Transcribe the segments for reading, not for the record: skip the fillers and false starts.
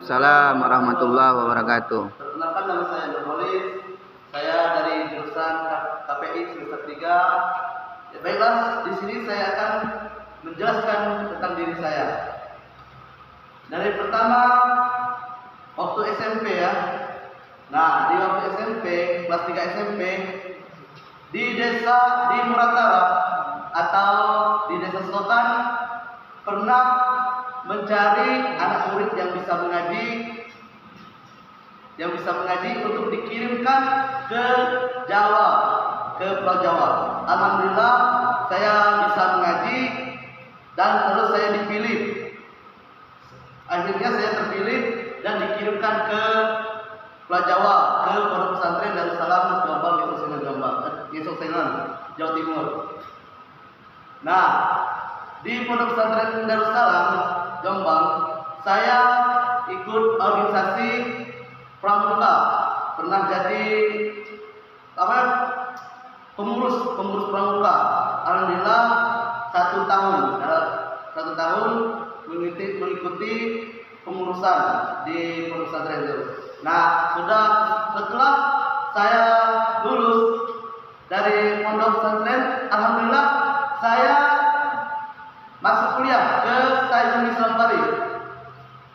Assalamualaikum warahmatullahi wabarakatuh. Perkenalkan, nama saya Nurholis. Saya dari jurusan KPI semester 3. Ya, baiklah, di sini saya akan menjelaskan tentang diri saya. Dari pertama waktu SMP ya. Nah, di waktu SMP, kelas 3 SMP di desa di Muratara atau di desa Selokan pernah mencari anak murid yang bisa mengaji untuk dikirimkan ke Jawa, ke Pulau Jawa. Alhamdulillah saya bisa mengaji dan terus saya dipilih. Akhirnya saya terpilih dan dikirimkan ke Pulau Jawa, ke Pondok Pesantren Darussalam Jombang, Gesosengan, Jawa Timur. Nah, di Pondok Pesantren Darussalam Jombang, saya ikut organisasi pramuka, pernah jadi pengurus pramuka. Alhamdulillah 1 tahun mengikuti pengurusan di Pondok Pesantren itu. Nah, setelah saya lulus dari Pondok Pesantren, alhamdulillah saya masuk kuliah ke Stadion Islam Pari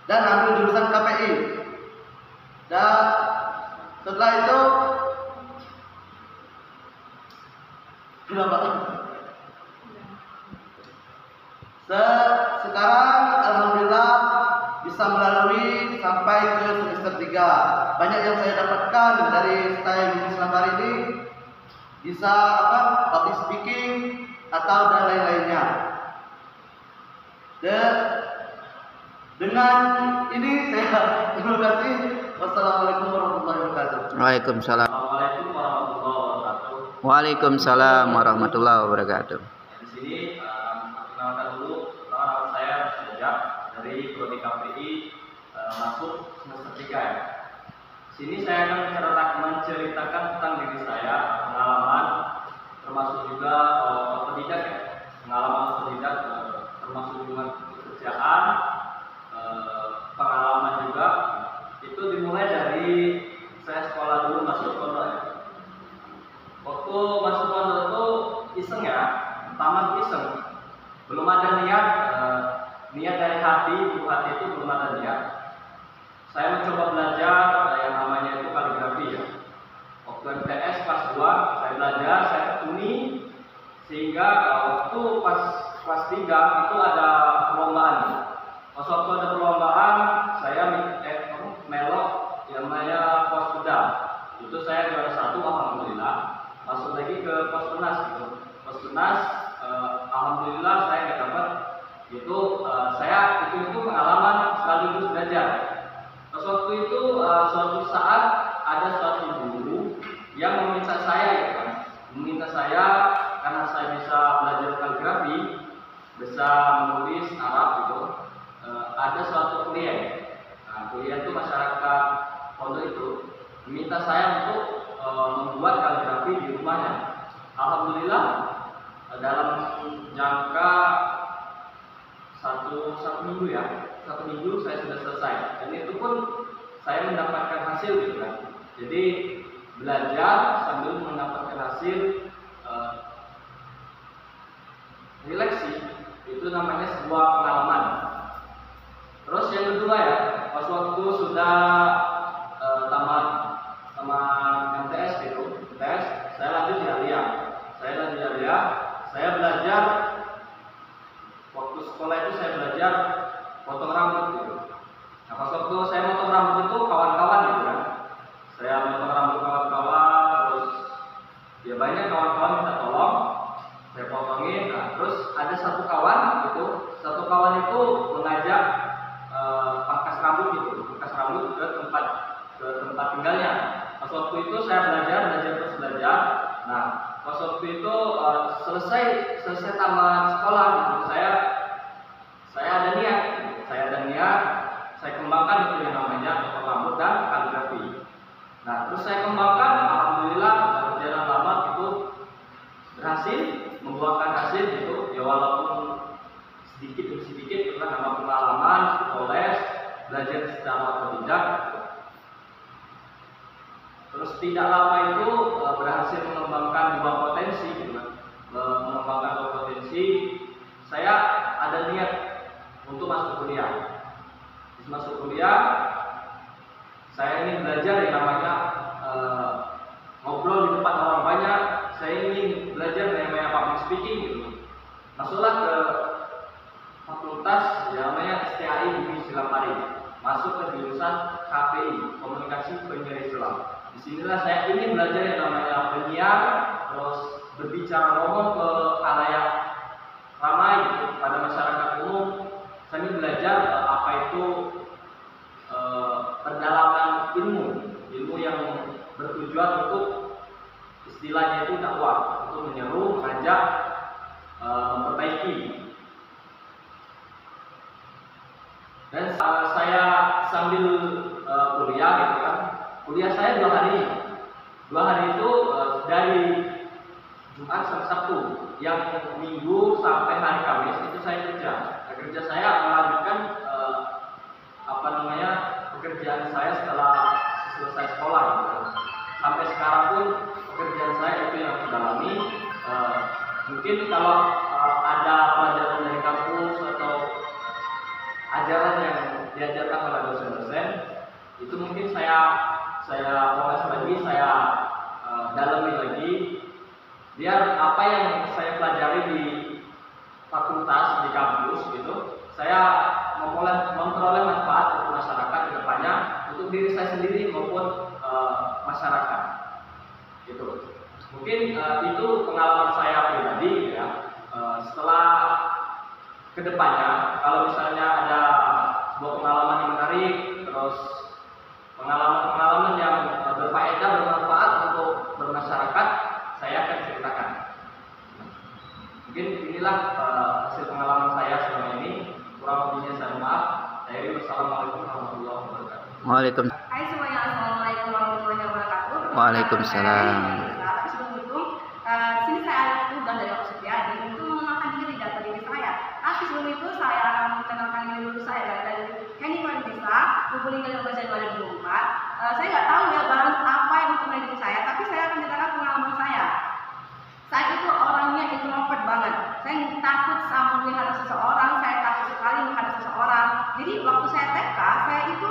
dan ambil jurusan KPI. Dan setelah itu sekarang alhamdulillah bisa melalui sampai ke semester 3. Banyak yang saya dapatkan dari Stadion Islam Pari ini, bisa public speaking atau dan lain-lainnya. Dengan ini saya terima kasih. Wassalamualaikum warahmatullahi wabarakatuh. Waalaikumsalam. Assalamualaikum warahmatullahi wabarakatuh. Waalaikumsalam warahmatullahi wabarakatuh. Di sini perkenalkan dulu, nama saya Sejak dari Prodi KPI, masuk semester 3 ya. Sini saya akan menceritakan tentang diri saya, pengalaman, termasuk juga otodidak ya, pengalaman otodidak, termasuk juga pekerjaan, pengalaman juga. Itu dimulai dari saya sekolah dulu masuk pondok ya. Waktu masuk pondok itu iseng ya, taman iseng, belum ada niat dari hati, ibu hati itu belum ada niat. Saya mencoba belajar yang namanya itu kaligrafi ya. Waktu MTS kelas 2 saya belajar, saya tekuni, sehingga waktu pas kelas 3 itu ada perlombaan. Pas waktu ada perlombaan, saya melok yang namanya pos pedal. Itu saya juara 1, alhamdulillah. Masuk lagi ke pos penas gitu. Pos penas, alhamdulillah saya nggak dapat. Itu saya itu pengalaman sekaligus belajar. Pas waktu itu suatu saat ada suatu guru yang meminta saya karena saya bisa belajar kaligrafi, bisa menulis Arab gitu. Ada suatu kuliah. Nah, kuliah itu masyarakat pondok itu meminta saya untuk membuat kaligrafi di rumahnya. Alhamdulillah dalam jangka satu minggu ya, 1 minggu saya sudah selesai. Dan itu pun saya mendapatkan hasil gitu kan. Jadi belajar sambil mendapatkan hasil, refleksi, itu namanya sebuah pengalaman. Terus yang kedua ya, pas waktu sudah tamat MTS gitu, saya lanjut di Alia. Saya belajar, waktu sekolah itu saya belajar potong rambut gitu. Nah, pas waktu saya potong rambut itu kawan-kawan gitu kan, saya potong rambut kawan-kawan, terus ya banyak kawan-kawan minta tolong, saya potongin. Nah, terus ada satu kawan itu mengajak pangkas rambut ke tempat tinggalnya. Pas waktu itu saya belajar. Nah, pas waktu itu selesai tamat sekolah gitu, saya ada niat, saya kembangkan itu yang namanya potong rambut dan kaligrafi. Nah, terus saya kembangkan, alhamdulillah berjalan lama itu berhasil membuahkan hasil gitu. Ya walaupun sedikit demi sedikit pernah nambah pengalaman, poles, belajar secara otodidak. Terus tidak lama itu berhasil mengembangkan dua potensi, gitu kan. Mengembangkan dua potensi. Saya ada niat untuk masuk kuliah. Masuk kuliah, saya ingin belajar yang namanya ngobrol di tempat orang banyak. Saya ingin belajar yang namanya public speaking, gitu. Masuklah ke fakultas yang namanya STAI di Silapari. Masuk ke jurusan KPI, Komunikasi Penyiar Islam. Disinilah saya ingin belajar yang namanya penyiar, terus berbicara ngomong ke khalayak ramai, gitu, pada masyarakat umum. Saya ingin belajar apa itu pendalaman ilmu yang bertujuan untuk istilahnya itu dakwah, untuk menyeru, mengajak, memperbaiki. Dan saya sambil kuliah, gitu kan. Kuliah saya 2 hari. 2 hari itu dari Jumat sampai Sabtu. Yang Minggu sampai hari Kamis itu saya kerja. Kerja saya melanjutkan pekerjaan saya setelah selesai sekolah, gitu. Sampai sekarang pun pekerjaan saya itu yang saya dalami. Mungkin kalau ada pelajaran dari kampus atau ajaran yang diajarkan oleh dosen-dosen, itu mungkin saya poles lagi, saya dalami lagi, biar apa yang saya pelajari di fakultas, di kampus, gitu, saya memperoleh manfaat untuk masyarakat ke depannya, untuk diri saya sendiri maupun masyarakat, gitu. Mungkin itu pengalaman saya pribadi, ya. Setelah kedepannya, kalau misalnya ada sebuah pengalaman yang menarik, terus pengalaman-pengalaman yang berfaedah, bermanfaat untuk bermasyarakat, saya akan ceritakan. Mungkin inilah hasil pengalaman saya selama ini. Kurang lebihnya saya maaf. Wassalamualaikum warahmatullahi wabarakatuh. Waalaikumsalam. Hai semuanya, assalamualaikum warahmatullahi wabarakatuh. Waalaikumsalam. Sebelum itu, sini saya ada tugas dari Pak Supriyadi untuk mengenalkan diri data diri saya. Tapi sebelum itu saya akan mengenalkan diri dulu saya dari Henny Farisa, Lubulingga 15 Januari 2004. Saya nggak tahu ya bahan apa yang untuk diri saya, tapi saya akan menceritakan pengalaman saya. Saya itu orangnya introvert banget. Saya takut sama melihat seseorang, saya takut sekali melihat seseorang. Jadi waktu saya TK, saya itu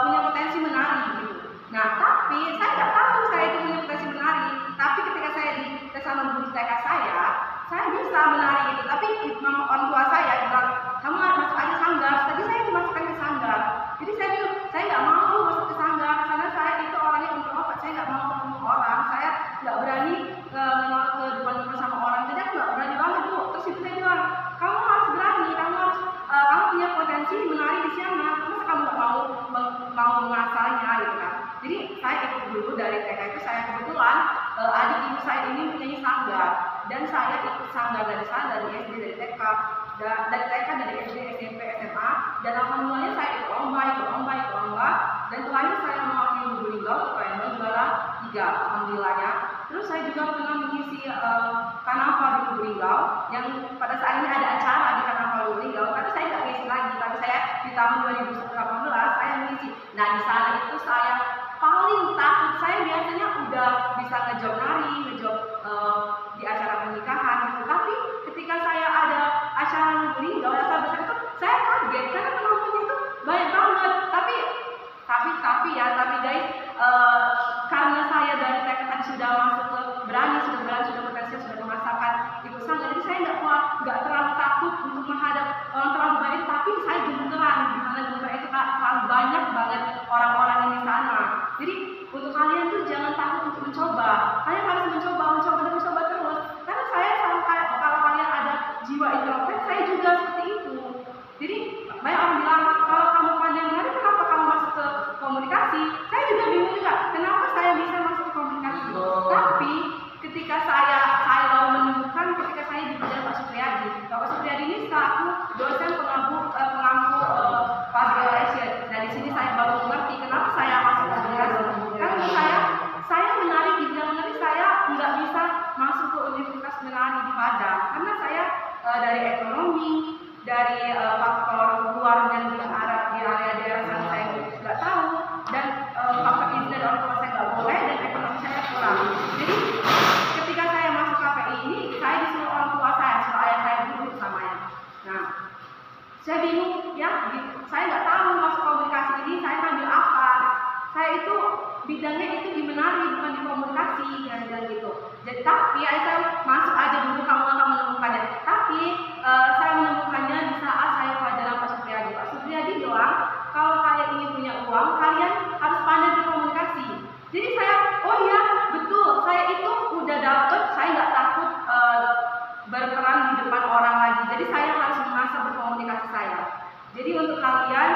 punya potensi menari, gitu. Nah, tapi saya nggak tahu saya itu punya potensi menari. Tapi ketika saya di sama guru TK saya bisa menari, gitu. Tapi orang tua saya bilang, kamu harus masuk aja sanggar. Tadi saya dimasukkan ke sanggar. Jadi saya bilang, saya nggak mau masuk ke sanggar karena saya itu orangnya introvert. Saya nggak mau ketemu orang. Saya nggak berani ke depan sama orang. Jadi aku nggak berani banget, Bu. Terus ibu saya bilang, kamu harus berani, kamu punya potensi menari di sana. Masa kamu nggak mau mengasahnya, gitu kan? Jadi saya ikut dulu dari TK itu. Saya kebetulan adik ibu saya ini punya sanggar, dan saya ikut sanggar dari sana, dari SD, dari TK, dari SD, SMP, SMA, dan alhamdulillah saya ikut lomba, dan terakhir saya mewakili Lubulingga untuk juara 3, alhamdulillahnya. Terus saya juga pernah mengisi karnaval di Lubulingga, yang pada saat ini ada acara di karnaval Lubulingga, tapi saya nggak mengisi lagi. Tapi saya di tahun 2018 saya mengisi. Nah, di sana itu saya paling takut. Saya biasanya udah bisa ngejob nari, di acara pernikahan, gitu. Tapi ketika saya ada acara Lubulingga, acara besar itu, saya kaget karena penontonnya itu banyak banget. Tapi guys, karena saya dari TK tadi sudah berani, sudah potensial, sudah merasakan ikut sanggar, jadi saya nggak terlalu takut untuk menghadap orang terlalu banyak. Tapi saya gemeteran di mana gemeteran itu terlalu banyak banget orang-orang yang di sana. Jadi untuk kalian tuh jangan takut untuk mencoba. Kalian harus mencoba terus. Karena saya kalau kalian ada jiwa introvert, saya juga seperti itu. Jadi banyak orang bilang, kalau kamu pandai menari, kenapa kamu masuk ke komunikasi? Saya juga bingung juga, kenapa saya bisa masuk ke komunikasi. Tapi ketika saya baru menemukan ketika saya diajar Pak Supriyadi. Pak Supriyadi ini selaku dosen pengampu public relation. Nah, di sini saya baru mengerti kenapa saya masuk ke komunikasi. Karena saya menari, di bidang menari saya nggak bisa masuk ke universitas menari di Padang, karena saya dari bidangnya itu di menari bukan di komunikasi dan gitu. Jadi tapi saya masuk aja dulu kamu akan menemukannya. Tapi saya menemukannya di saat saya pelajaran Pak Supriyadi. Pak Supriyadi bilang kalau kalian ingin punya uang, kalian harus pandai berkomunikasi. Jadi saya, oh iya betul, saya itu udah dapet, saya nggak takut berperan di depan orang lagi. Jadi saya harus mengasah berkomunikasi saya. Jadi untuk kalian,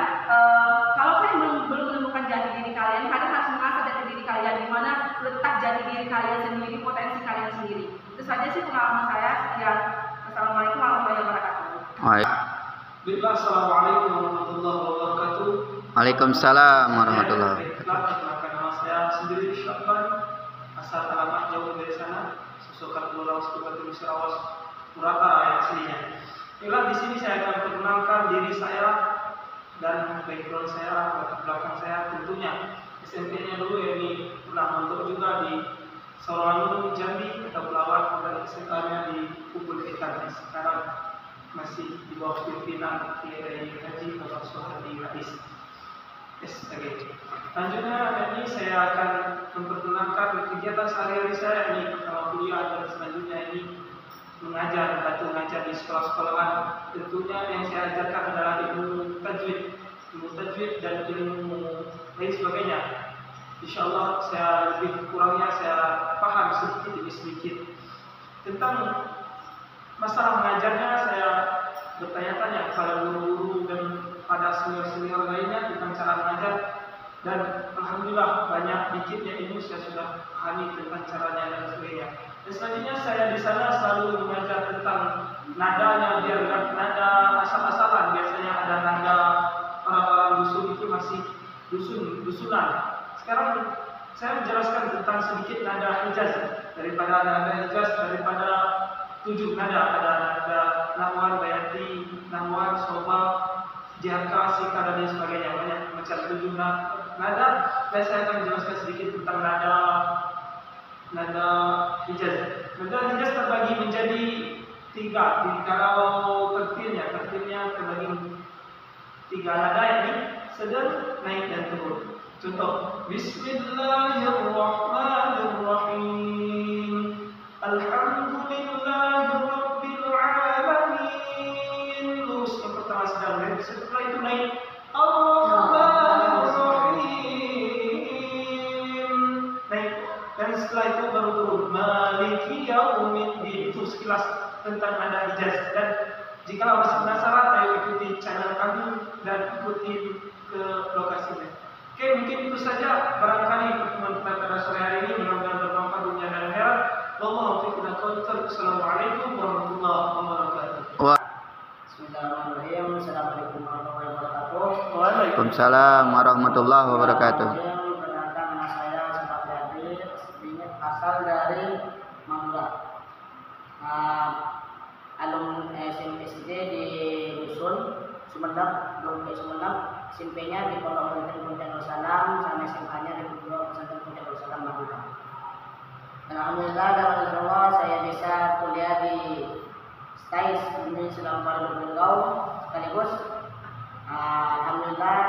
kalau kalian belum menemukan jati diri kalian harus mengasah jati diri kalian, di mana letak jati diri kalian sendiri, potensi kalian sendiri. Itu saja sih pengalaman saya. Sekian. Assalamualaikum warahmatullahi wabarakatuh. Bismillah, assalamualaikum warahmatullahi wabarakatuh. Waalaikumsalam warahmatullahi wabarakatuh. Perkenalkan nama saya sendiri Syafan, asal alamat jauh dari sana, Susukan Pulau Kabupaten Musirawas, Murata yang aslinya. Inilah di sini saya akan perkenalkan diri saya dan background saya, latar belakang saya tentunya. SMP-nya dulu ya ini pernah mondok juga di Sawangun Jambi atau Pelawat, dan SMA-nya di Kubul Etan. Sekarang masih di bawah pimpinan Kiai Haji Bapak Soehadi Rais. Selanjutnya ini saya akan memperkenalkan kegiatan sehari-hari saya ini pertama kuliah dan selanjutnya ini mengajar, bantu mengajar di sekolah-sekolahan. Tentunya yang saya ajarkan adalah ilmu tajwid dan ilmu lain sebagainya. Insya Allah saya lebih kurangnya saya paham sedikit demi sedikit tentang masalah mengajarnya. Saya bertanya-tanya kepada guru-guru dan pada senior-senior lainnya tentang cara mengajar, dan alhamdulillah banyak dikitnya ilmu saya sudah pahami tentang caranya dan sebagainya. Dan selanjutnya saya di sana selalu mengajar tentang nadanya, biar nada asal-asalan. Biasanya ada nada orang-orang dusun itu masih dusunan. Sekarang saya menjelaskan tentang sedikit nada Hijaz, daripada nada Hijaz daripada 7 nada, ada nada Nawar, Bayati, Nawar, Soba, Jaka, Sika dan lain sebagainya, banyak macam 7 nada. Dan saya akan menjelaskan sedikit tentang nada Hijaz. Nada Hijaz terbagi menjadi 3. Kalau tertilnya terbagi 3 nada, ini sedang, naik dan turun. Contoh, Bismillahirrahmanirrahim. Alhamdulillahirabbil alamin. Lurus yang pertama sedang, dan setelah itu naik. Ar-Rahmanir-Rahim. Naik, dan setelah itu baru turun. Maliki yaumiddin. Itu sekilas tentang nada Hijaz. Dan jika masih penasaran, ayo ikuti channel kami dan ikuti ke lokasinya. Oke, mungkin itu saja barangkali pertemuan kita pada sore hari ini, mudah-mudahan bermanfaat dunia dan akhirat. Wallahu a'lam. Assalamualaikum warahmatullahi wabarakatuh. Bismillahirrahmanirrahim. Assalamualaikum warahmatullahi wabarakatuh. Waalaikumsalam warahmatullahi wabarakatuh. Perkenalkan nama saya Supriyadi, asal dari Madura. Alumni SMP SD di Dusun Sumedap, Blok Sumedap. SMP-nya di Pondok Pesantren Punten Darussalam, sama SMA-nya di Pondok Pesantren Punten Darussalam Madura. Alhamdulillah dalam Allah saya bisa kuliah di STAIS Universitas Islam Baru sekaligus alhamdulillah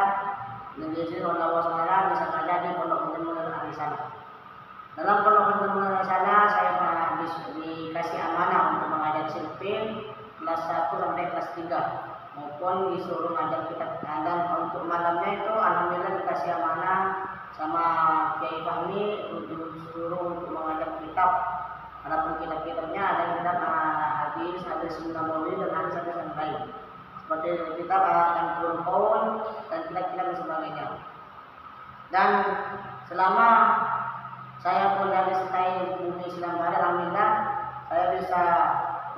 diizinkan oleh Allah SWT bisa berada di Pondok Pesantren di sana. Dalam Pondok Pesantren di sana saya pernah dikasih amanah untuk mengajar SMP kelas 1 sampai kelas 3. Maupun disuruh ngajar kitab, dan untuk malamnya itu alhamdulillah dikasih amanah sama Kiai Fahmi disuruh untuk mengajar kitab. Adapun kitab-kitabnya ada kitab hadis, ada sunnah maulid dan hadis-hadis yang lain. Seperti kitab dan turun kaun dan kitab-kitab dan sebagainya. Dan selama saya kuliah di STAIS Bumi Islam Barat, alhamdulillah saya bisa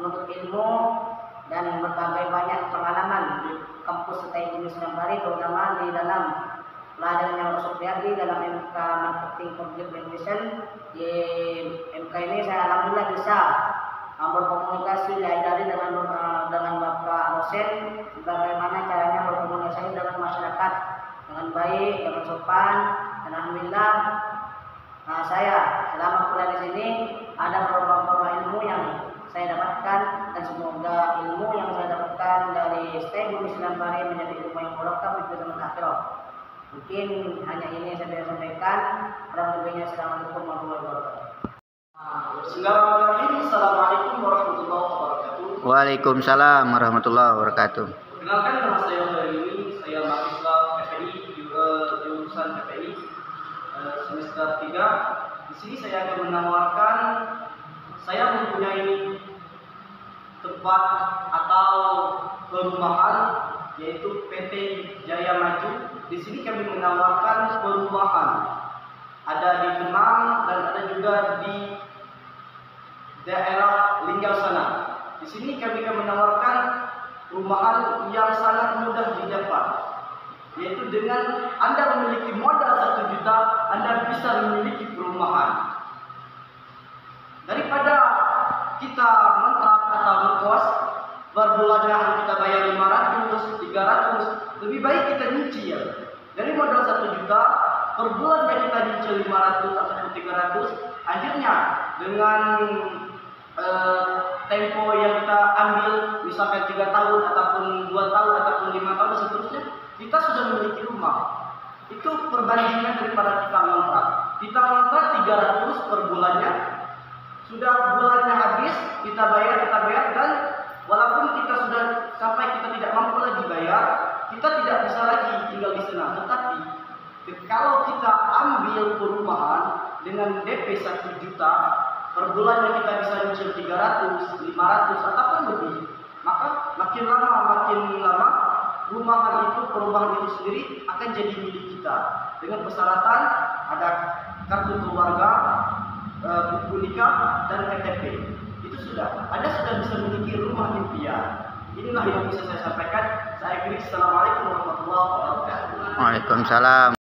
menuntut ilmu dan berbagai banyak pengalaman di kampus STAIS Bumi Islam Barat, terutama di dalam pelajaran yang Supriyadi dalam MK Marketing Public Relation. Di MK ini saya alhamdulillah bisa berkomunikasi, diajari dengan Bapak dosen bagaimana caranya berkomunikasi dengan masyarakat dengan baik, dengan sopan. Dan alhamdulillah saya selama kuliah di sini ada beberapa ilmu yang saya dapatkan, dan semoga ilmu yang saya dapatkan dari STAIS Bumi Islam Barat menjadi ilmu yang barokah bagi zaman akhirat. Mungkin hanya ini yang saya bisa sampaikan. Assalamualaikum warahmatullahi wabarakatuh. Bismillahirrahmanirrahim. Assalamualaikum warahmatullahi wabarakatuh. Waalaikumsalam warahmatullahi wabarakatuh. Perkenalkan, nama saya Khairul. Saya mahasiswa PPI jurusan PPI semester 3. Di sini saya akan menawarkan, saya mempunyai tempat atau perumahan yaitu PT Jaya Maju. Di sini kami menawarkan perumahan. Ada di Kemang dan ada juga di daerah Linggau sana. Di sini kami akan menawarkan perumahan yang sangat mudah didapat, yaitu dengan Anda memiliki modal 1 juta, Anda bisa memiliki perumahan. Daripada kita kontrak atau ngekos, per bulannya harus kita bayar 500, 300, lebih baik kita nyicil. Dari modal 1 juta, per bulannya kita nyicil 500 atau 300, akhirnya dengan tempo yang kita ambil, misalkan 3 tahun ataupun 2 tahun ataupun 5 tahun seterusnya, kita sudah memiliki rumah. Itu perbandingan daripada kita ngontrak. Kita ngontrak 300 per bulannya, sudah bulannya habis, kita bayar, dan walaupun kita sudah sampai kita tidak mampu lagi bayar, kita tidak bisa lagi tinggal di sana. Tetapi kalau kita ambil perumahan dengan DP 1 juta, per bulannya kita bisa nyicil 300, 500 ataupun lebih, maka makin lama perumahan itu sendiri akan jadi milik kita dengan persyaratan ada kartu keluarga, buku nikah, dan KTP. Itu sudah, Anda sudah bisa memiliki rumah impian. Inilah yang bisa saya sampaikan. Saya akhiri. Assalamualaikum warahmatullahi wabarakatuh. Waalaikumsalam.